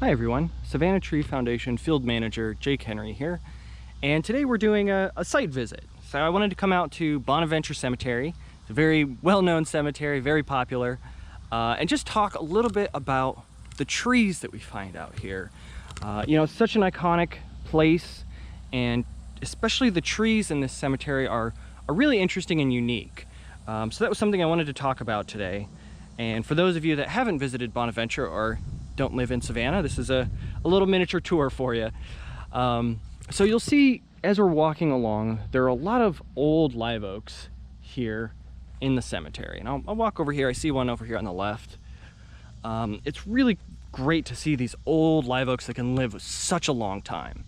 Hi everyone, Savannah Tree Foundation Field Manager Jake Henry here, and today we're doing a site visit. So I wanted to come out to Bonaventure Cemetery. It's a very well-known cemetery, very popular, and just talk a little bit about the trees that we find out here. You know, it's such an iconic place, and especially the trees in this cemetery are really interesting and unique. So that was something I wanted to talk about today. And for those of you that haven't visited Bonaventure or don't live in Savannah, this is a little miniature tour for you. So you'll see as we're walking along, there are a lot of old live oaks here in the cemetery. And I'll walk over here. I see one over here on the left. It's really great to see these old live oaks that can live such a long time.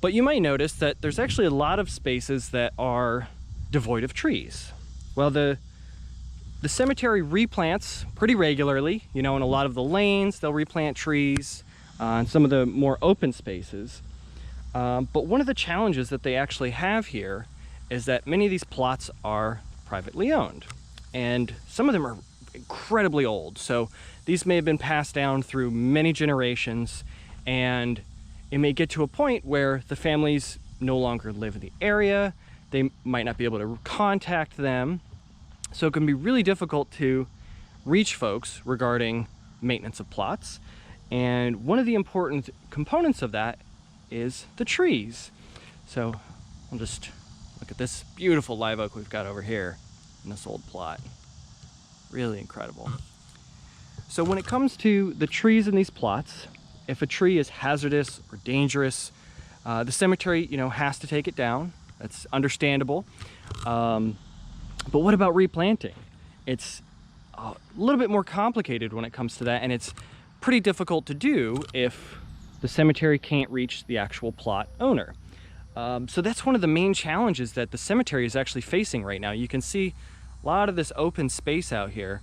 But you might notice that there's actually a lot of spaces that are devoid of trees. Well, the cemetery replants pretty regularly. You know, in a lot of the lanes, they'll replant trees in some of the more open spaces. But one of the challenges that they actually have here is that many of these plots are privately owned. And some of them are incredibly old. So these may have been passed down through many generations, and it may get to a point where the families no longer live in the area. They might not be able to contact them. So it can be really difficult to reach folks regarding maintenance of plots. And one of the important components of that is the trees. So I'll just look at this beautiful live oak we've got over here in this old plot. Really incredible. So when it comes to the trees in these plots, if a tree is hazardous or dangerous, the cemetery, you know, has to take it down. That's understandable. But what about replanting? It's a little bit more complicated when it comes to that, and it's pretty difficult to do if the cemetery can't reach the actual plot owner. So that's one of the main challenges that the cemetery is actually facing right now. You can see a lot of this open space out here.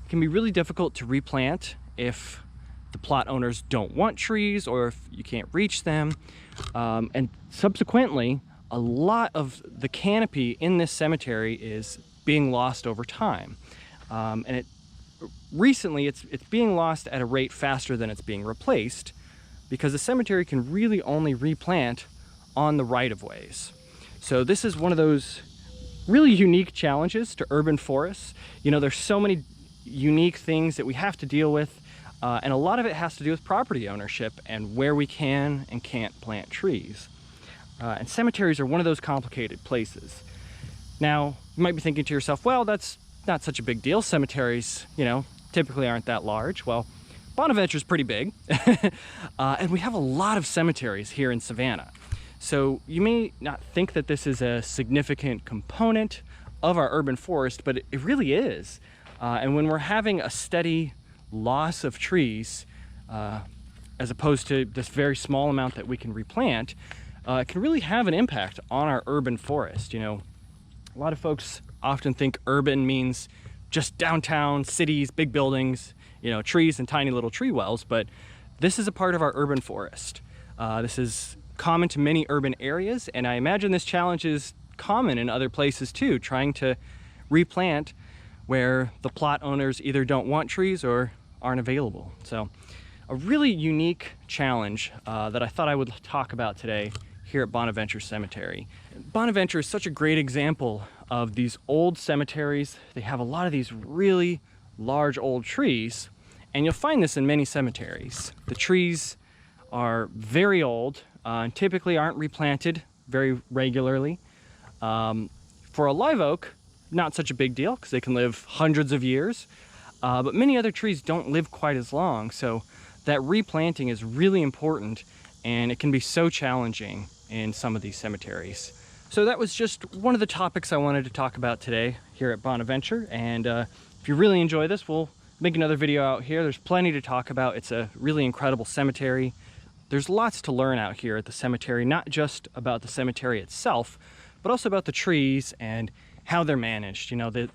It can be really difficult to replant if the plot owners don't want trees or if you can't reach them. And subsequently, a lot of the canopy in this cemetery is being lost over time. And recently it's being lost at a rate faster than it's being replaced, because the cemetery can really only replant on the right-of-ways. So this is one of those really unique challenges to urban forests. You know, there's so many unique things that we have to deal with, and a lot of it has to do with property ownership and where we can and can't plant trees. And cemeteries are one of those complicated places. Now, you might be thinking to yourself, well, that's not such a big deal. Cemeteries, you know, typically aren't that large. Well, Bonaventure's pretty big. And we have a lot of cemeteries here in Savannah. So you may not think that this is a significant component of our urban forest, but it really is. And when we're having a steady loss of trees, as opposed to this very small amount that we can replant, it can really have an impact on our urban forest. You know, a lot of folks often think urban means just downtown cities, big buildings, you know, trees and tiny little tree wells, but this is a part of our urban forest. This is common to many urban areas, and I imagine this challenge is common in other places too, trying to replant where the plot owners either don't want trees or aren't available. So a really unique challenge that I thought I would talk about today here at Bonaventure Cemetery. Bonaventure is such a great example of these old cemeteries. They have a lot of these really large old trees, and you'll find this in many cemeteries. The trees are very old and typically aren't replanted very regularly. For a live oak, not such a big deal because they can live hundreds of years, but many other trees don't live quite as long, so that replanting is really important, and it can be so challenging in some of these cemeteries. So that was just one of the topics I wanted to talk about today here at Bonaventure, and if you really enjoy this, we'll make another video out here. There's plenty to talk about. It's a really incredible cemetery. There's lots to learn out here at the cemetery, not just about the cemetery itself, but also about the trees and how they're managed. You know, the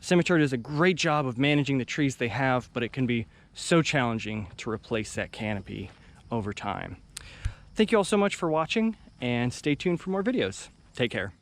cemetery does a great job of managing the trees they have, but it can be so challenging to replace that canopy over time. Thank you all so much for watching, and stay tuned for more videos. Take care.